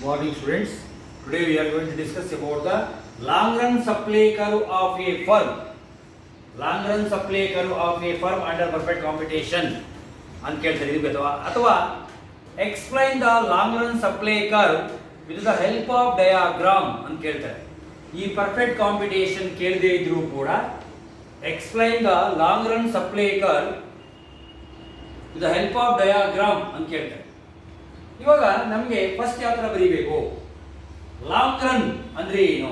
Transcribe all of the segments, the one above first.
Morning students. Today we are going to discuss about the long run supply curve of a firm. Long run supply curve of a firm under perfect competition ಅಂತ ಕೇಳ್ತಾರೆ ಇದು ಅಥವಾ explain the long run supply curve with the help of diagram ಅಂತ ಕೇಳ್ತಾರೆ. ಈ perfect competition ಕೇಳದೇ ಇದ್ರೂ ಕೂಡ explain the long run supply curve with the help of diagram ಅಂತ ಕೇಳ್ತಾರೆ. ಇವಾಗ ನಮಗೆ ಫಸ್ಟ್ ಯಾವ ತರ ಬರೀಬೇಕು, ಲಾಂಗ್ ರನ್ ಅಂದ್ರೆ ಏನು,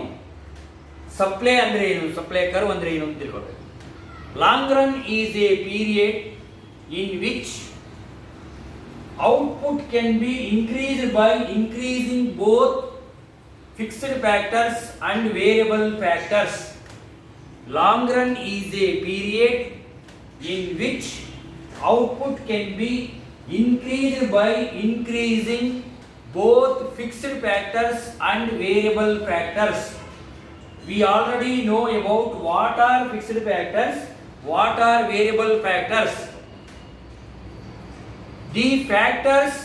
ಸಪ್ಲೈ ಅಂದ್ರೆ ಏನು, ಸಪ್ಲೈ ಕರ್ವ್ ಅಂದ್ರೆ ಏನು ಅಂತ ತಿಳ್ಕೊಬೇಕು. Long run is A period in which output can be increased by increasing both fixed factors and variable factors. Long run is A period in which output can be increased by increasing both fixed factors and variable factors. We already know about what are fixed factors, what are variable factors. The factors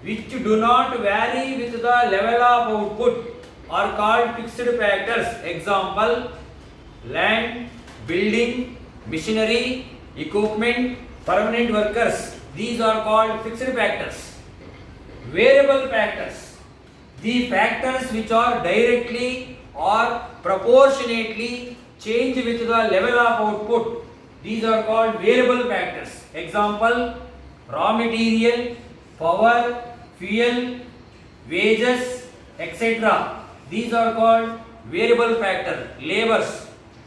which do not vary with the level of output are called fixed factors. Example: land, building, machinery, equipment, permanent workers. These are called fixed factors. Variable factors, the factors which are directly or proportionately change with the level of output. These are called variable factors. Example: raw material, power, fuel, wages, etc. These are called variable factor. Labors,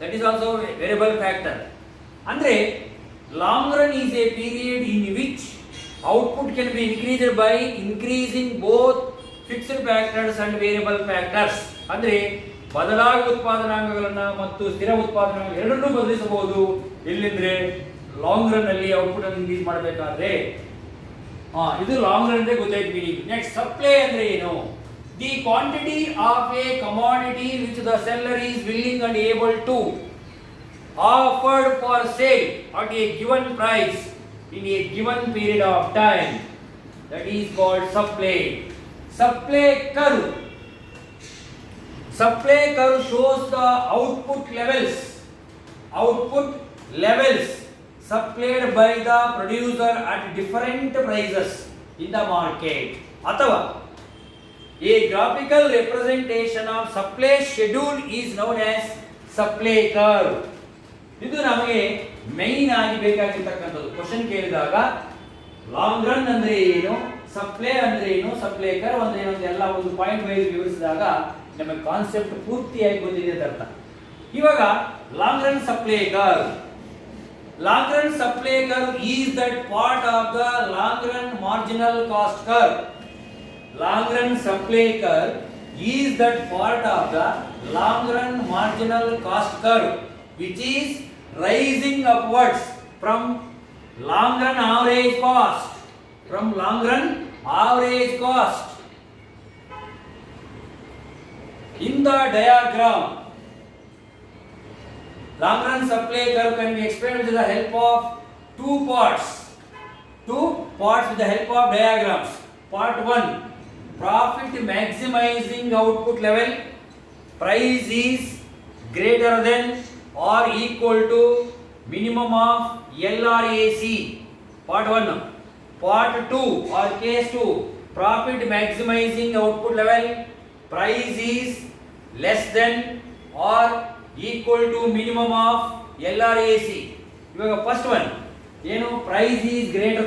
that is also a variable factor. Andre long run is a period in which output can be increased by increasing both fixed factors and variable factors. ಅಂದ್ರೆ ಬದಲಾಗುವ ಉತ್ಪಾದನಾಂಗಗಳನ್ನ ಮತ್ತು ಸ್ಥಿರ ಉತ್ಪಾದನಾಂಗ ಎರಡನ್ನೂ ಬದಲಿಸಬಹುದು. ಎಲ್ಲಿಂದ್ರೆ long run ಅಲ್ಲಿ output ಅನ್ನು increase ಮಾಡಬೇಕಾದ್ರೆ. ಇದು ಲಾಂಗ್ ರನ್ ಅಂದ್ರೆ ಗೊತ್ತಾಯ್ತು ಮೀನಿಂಗ್. ನೆಕ್ಸ್ಟ್ ಸಪ್ಲೈ ಅಂದ್ರೆ ಏನು? The quantity of a commodity which the seller is willing and able to offered for sale at a given price in a given period of time, that is called supply. Supply curve shows the output levels supplied by the producer at different prices in the market. Athava a graphical representation of supply schedule is known as supply curve. ಇದು ನಮಗೆ main ಆಗಿ ಬೇಕಾಗಿರ್ತಕ್ಕಂಥದ್ದು. Question ಕೇಳಿದಾಗ long run ಅಂದ್ರೆ ಏನು, supply ಅಂದ್ರೆ ಏನು, supply curve ಅಂದ್ರೆ ಏನು ಅಂತ ಎಲ್ಲ ಒಂದು ಪಾಯಿಂಟ್ ವೈಸ್ ವಿವರಿಸಿದಾಗ ನಮಗೆ ಕಾನ್ಸೆಪ್ಟ್ ಪೂರ್ತಿಯಾಗಿ ಗೊತ್ತಿದೆ ಅಂತ ಅರ್ಥ. ಇವಾಗ long run supply curve. Long run supply curve is that part of the long run marginal cost curve. Long run supply curve is that part of the long run marginal cost curve which is rising upwards from long run average cost, in the diagram. Long run supply curve can be explained with the help of two parts with the help of diagrams. Part 1, profit maximizing output level. Price is greater than or equal to minimum of LRAC. Part 1. Part 2 or case 2, profit maximizing output level. Price is less than or equal to minimum of LRAC. ಇವಾಗ first one ಏನು, price is greater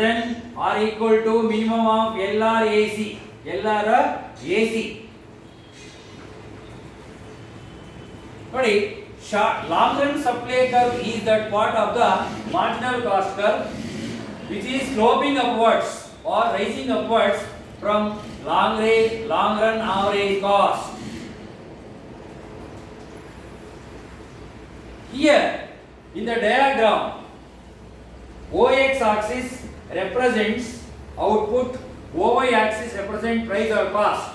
than or equal to minimum of LRAC. ನೋಡಿ, long run supply curve is that part of the marginal cost curve which is sloping upwards or rising upwards from long run average cost. Here in the diagram, OX axis represents output, OY axis represents price or cost.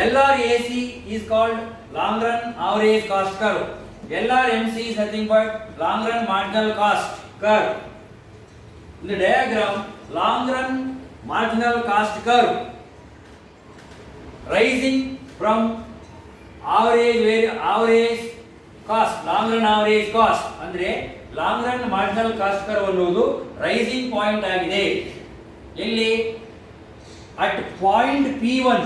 LRAC is called long run average cost curve. LRMC is nothing but long run marginal cost curve. In the diagram, long run marginal cost curve rising from average cost, long run average cost ಅಂದ್ರೆ long run marginal cost curve ಅನ್ನೋದು rising point ಆಗಿದೆ. ಎಲ್ಲಿ? at point P1,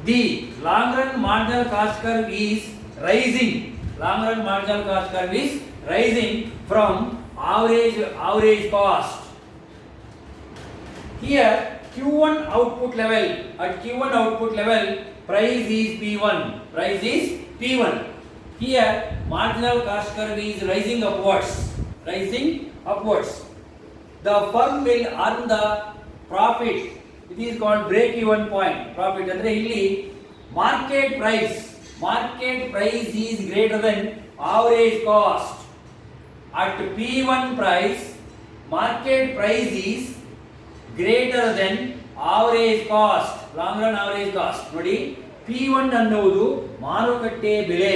the long run marginal cost curve is rising. Long run marginal cost curve is rising from average cost. Here Q1 output level, at Q1 output level price is P1. Here marginal cost curve is rising upwards. The firm will earn the profit. It is called break even point. Profit andre illi market price is greater than average cost. At P1 price, market price is greater than average cost. Long run average cost ನೋಡಿ, P1 ಅನ್ನುವುದು ಮಾರುಕಟ್ಟೆ ಬೆಲೆ,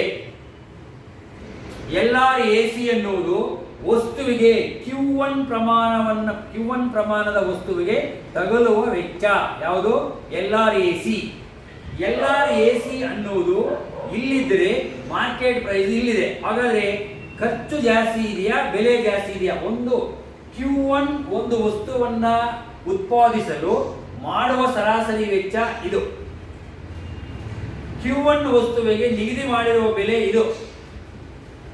LRAC ಅನ್ನುವುದು ವಸ್ತುವಿಗೆ Q1 ಪ್ರಮಾಣದ ವಸ್ತುವಿಗೆ ತಗಲುವ ವೆಚ್ಚ. ಯಾವುದು? LRAC ಅನ್ನುವುದು ಇಲ್ಲಿದ್ದರೆ ಮಾರ್ಕೆಟ್ ಪ್ರೈಸ್ ಇಲ್ಲಿದೆ. ಹಾಗಾದ್ರೆ ಖರ್ಚು ಜಾಸ್ತಿ ಇದೆಯಾ, ಬೆಲೆ ಜಾಸ್ತಿ ಇದೆಯಾ? ಒಂದು Q1 ಒಂದು ವಸ್ತುವನ್ನ ಉತ್ಪಾದಿಸಲು ಮಾಡುವ ಸರಾಸರಿ ವೆಚ್ಚ ಇದು. Q1 ವಸ್ತುವಿಗೆ ನಿಗದಿ ಮಾಡಿರುವ ಬೆಲೆ ಇದು.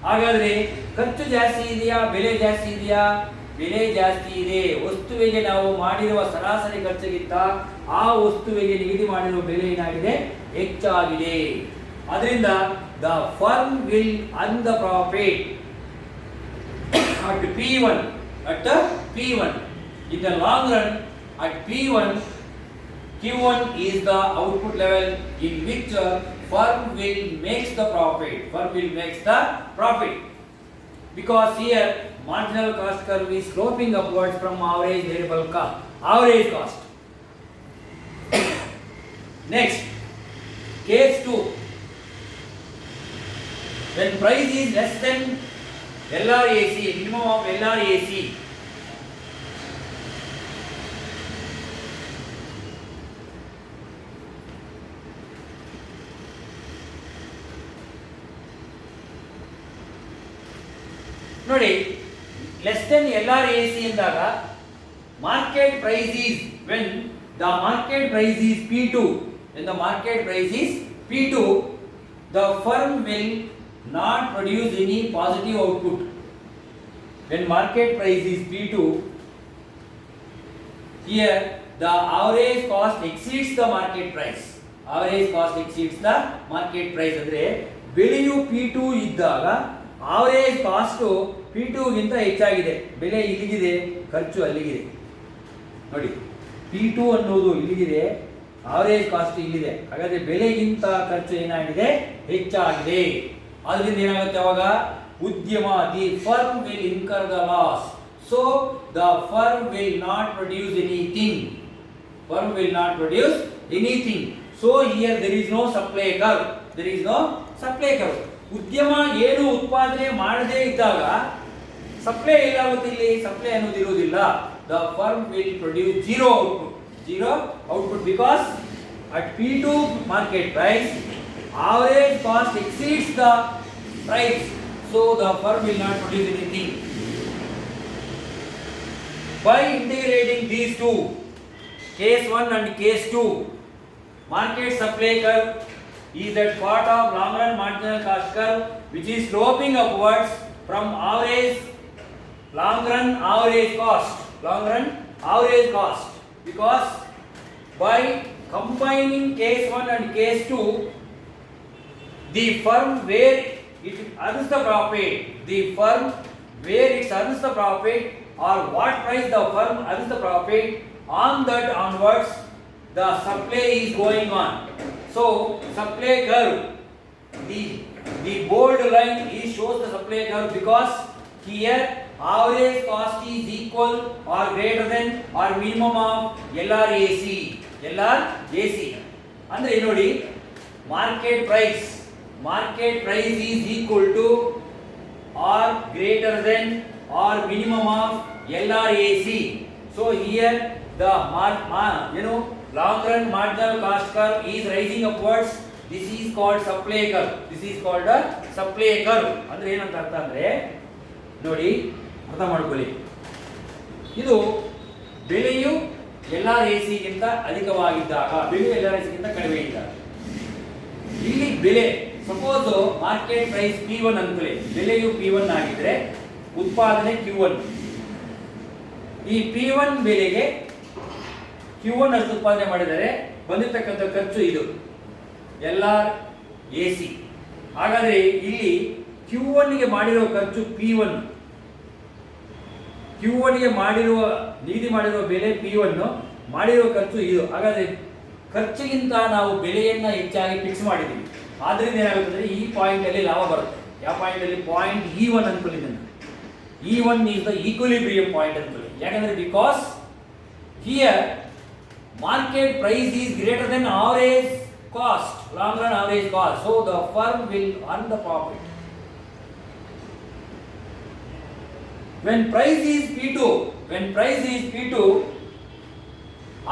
ಹಾಗಾದ್ರೆ ಖರ್ಚು ಜಾಸ್ತಿ ಇದೆಯಾ, ಬೆಲೆ ಜಾಸ್ತಿ ಇದೆಯಾ? ಬೆಲೆ ಜಾಸ್ತಿ ಇದೆ. ವಸ್ತುವಿಗೆ ನಾವು ಮಾಡಿರುವ ಸರಾಸರಿ ಖರ್ಚಿಗಿಂತ ಆ ವಸ್ತುವಿಗೆ ನಿಗದಿ ಮಾಡಿರುವ ಬೆಲೆ ಏನಾಗಿದೆ? ಹೆಚ್ಚಾಗಿದೆ. ಅದರಿಂದ the firm will earn the profit at P1. In the long run, at P1, Q1 is the output level in which firm will make the profit. Because here marginal cost curve is sloping upwards from average cost. Next, case 2. When price is less than LRAC, minimum of LRAC, ನೋಡಿ, less than LRAC ಎಂದಾಗ market price is, when the market price is P2, the firm will not produce any positive output. When market price is P2, here the average cost exceeds the market price. ಅಂದ್ರೆ ಬೆಲೆಯು P2 ಇದ್ದಾಗ average cost P2 ಗಿಂತ ಹೆಚ್ಚಾಗಿದೆ. ಬೆಲೆ ಇಲ್ಲಿಗಿದೆ, ಖರ್ಚು ಅಲ್ಲಿಗಿದೆ. ನೋಡಿ, P2 ಅನ್ನೋದು ಇಲ್ಲಿಗಿದೆ, average cost ಇಲ್ಲಿದೆ. ಹಾಗಾದ್ರೆ ಬೆಲೆಗಿಂತ ಖರ್ಚು ಏನಾಗಿದೆ? ಹೆಚ್ಚಾಗಿದೆ. ಅದರಿಂದ ಏನಾಗುತ್ತೆ ಅವಾಗ? ಉದ್ಯಮ, the firm will incur the loss. So the firm will not produce anything. So here there is no supply curve. ಉದ್ಯಮ ಏನು ಉತ್ಪಾದನೆ ಮಾಡದೇ ಇದ್ದಾಗ ಸಪ್ಲೈ ಎಲ್ಲಾಗುತ್ತೆ? ಇಲ್ಲಿ ಸಪ್ಲೈ ಅನ್ನೋದು ಇರುವುದಿಲ್ಲ. The firm will produce zero output because at P2 market price average cost exceeds the price, so the firm will not produce anything. By integrating these two, case 1 and case 2, market supply curve is that part of long run marginal cost curve which is sloping upwards from long run average cost. Because by combining case 1 and case 2, the firm where it earns the profit, or what price the firm earns the profit, on that onwards the supply is going on. So supply curve, the bold line shows the supply curve because here average cost is equal or greater than or minimum of LRAC. ಅಂದ್ರೆ ನೋಡಿ, market price is equal to or greater than or minimum of LRAC. So here the long run marginal cost curve is rising upwards. This is called supply curve. This is called a supply curve. ಅಂದ್ರೆ ಏನಂತ ಅರ್ಥ ಅಂದ್ರೆ ನೋಡಿ ಅರ್ಥ ಮಾಡ್ಕೊಳ್ಳಿ. ಇದು ಬೆಲೆಯು LRAC ಗಿಂತ ಅಧಿಕವಾಗಿದ್ದಾಗ, ಬೆಲೆಯು LRAC ಗಿಂತ ಕಡಿಮೆ ಇದ್ದಾಗ, ಇಲ್ಲಿ ಬೆಲೆ ಸಪೋಸ್ ಮಾರ್ಕೆಟ್ ಪ್ರೈಸ್ P1 ಅನ್ಕೊಳ್ಳಿ, ಬೆಲೆಯು P1 ಆಗಿದ್ರೆ ಉತ್ಪಾದನೆ Q1. ಈ P1 ಬೆಲೆಗೆ Q1 ಅಷ್ಟು ಉತ್ಪಾದನೆ ಮಾಡಿದರೆ ಬಂದಿರತಕ್ಕಂಥ ಖರ್ಚು ಇದು LRAC. ಹಾಗಾದ್ರೆ ಇಲ್ಲಿ Q1 ಗೆ ಮಾಡಿರುವ ಖರ್ಚು P1, Q1 ಗೆ ನಿಗದಿ ಮಾಡಿರುವ ಬೆಲೆ P1, ಮಾಡಿರುವ ಖರ್ಚು ಇದು. ಹಾಗಾದ್ರೆ ಖರ್ಚಿಗಿಂತ ನಾವು ಬೆಲೆಯನ್ನ ಹೆಚ್ಚಾಗಿ ಫಿಕ್ಸ್ ಮಾಡಿದ್ದೀವಿ. ಆದ್ರಿಂದ ಏನಾಗುತ್ತದೆ, ಈ ಪಾಯಿಂಟ್ ಅಲ್ಲಿ ಲಾಭ ಬರುತ್ತೆ. ಯಾವ ಪಾಯಿಂಟ್ ಅಲ್ಲಿ? ಪಾಯಿಂಟ್ E1 ಅನ್ಕೊಳ್ಳಿದ್ದೇನೆ. E1 is the equilibrium point ಅನ್ಕೊಳ್ಳಿ. ಯಾಕಂದ್ರೆ because here market price is greater than average cost, long run average cost. So the firm will earn the profit. When price is P2,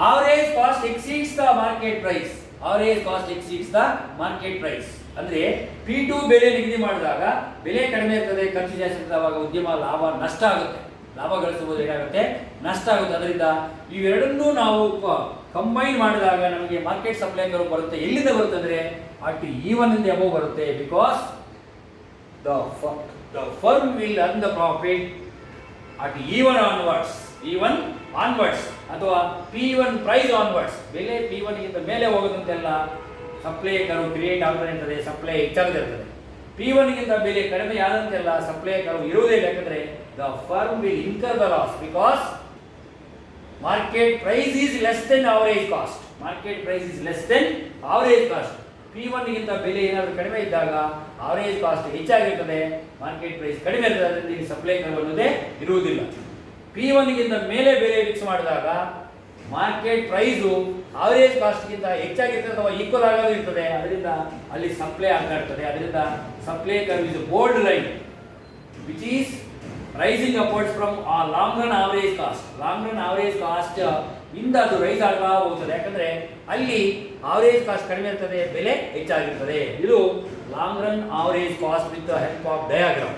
average cost exceeds the market price. Average cost exceeds the market price. ಅಂದ್ರೆ P2 ಬೆಲೆ ನಿಗದಿ ಮಾಡಿದಾಗ ಬೆಲೆ ಕಡಿಮೆ ಇರ್ತದೆ, ಖರ್ಚು ಜಾಸ್ತಿ ಇರ್ತದೆ, ಆವಾಗ ಉದ್ಯಮ ನಷ್ಟ ಆಗುತ್ತೆ. ಲಾಭ ಗಳಿಸಬಹುದು ಏನಾಗುತ್ತೆ? ನಷ್ಟ ಆಗುತ್ತೆ. ಅದರಿಂದ ಇವೆರಡನ್ನೂ ನಾವು ಕಂಬೈನ್ ಮಾಡಿದಾಗ ನಮಗೆ ಮಾರ್ಕೆಟ್ ಸಪ್ಲೈ ಕರ್ವ್ ಬರುತ್ತೆ. ಎಲ್ಲಿಂದ ಬರುತ್ತೆ ಅಂದ್ರೆ ಅಟ್ E1 ಇಂದ ಅಬೌವ್ ಬರುತ್ತೆ. Because the firm will earn the profit at E1 onwards ಅಥವಾ P1 ಪ್ರೈಸ್ ಆನ್ವರ್ಡ್ಸ್. ಬೆಲೆ P1 ಗಿಂತ ಮೇಲೆ ಹೋಗೋದಂತೆಲ್ಲ ಸಪ್ಲೈ ಕರ್ವ್ ಕ್ರಿಯೇಟ್ ಆಗ್ತಿರ್ತದೆ, ಸಪ್ಲೈ ಹೆಚ್ಚಾಗ್ತಿರ್ತದೆ. P1 ಗಿಂತ ಬೆಲೆ ಕಡಿಮೆ ಆದಂತೆಲ್ಲ ಸಪ್ಲೈ ಕರ್ವ್ ಇರುವುದೇ ಇಲ್ಲ. ಯಾಕಂದ್ರೆ the firm will incur the loss because market price is less than average cost. Market price is less than average cost. P1 ಗಿಂತ ಬೆಲೆ ಏನಾದರೂ ಕಡಿಮೆ ಇದ್ದಾಗ ಅವರೇಜ್ ಕಾಸ್ಟ್ ಹೆಚ್ಚಾಗಿರ್ತದೆ, ಮಾರ್ಕೆಟ್ ಪ್ರೈಸ್ ಕಡಿಮೆ ಇರ್ತದೆ. ಅದರಿಂದ ಇಲ್ಲಿ ಸಪ್ಲೈ ಕರ್ವ್ ಅನ್ನೋದೇ ಇರುವುದಿಲ್ಲ. P1 ಗಿಂತ ಮೇಲೆ ಬೆಲೆ ಫಿಕ್ಸ್ ಮಾಡಿದಾಗ ಮಾರ್ಕೆಟ್ ಪ್ರೈಸು ಅವರೇಜ್ ಕಾಸ್ಟ್ ಗಿಂತ ಹೆಚ್ಚಾಗಿರ್ತದೆ ಅಥವಾ ಈಕ್ವಲ್ ಆಗೋದು ಇರ್ತದೆ. ಅದರಿಂದ ಅಲ್ಲಿ ಸಪ್ಲೈ ಆಗ್ತಾ ಇರ್ತದೆ. ಅದರಿಂದ supply curve is bold line which is rising upwards from a long run average cost. Long run average cost ಇಂದ ಅದು ರೈಸ್ ಆಗ್ತಾ ಹೋಗ್ತದೆ. ಯಾಕಂದ್ರೆ ಅಲ್ಲಿ ಅವರೇಜ್ ಕಾಸ್ಟ್ ಕಡಿಮೆ ಇರ್ತದೆ, ಬೆಲೆ ಹೆಚ್ಚಾಗಿರ್ತದೆ. ಇದು long run average cost with the help of diagram.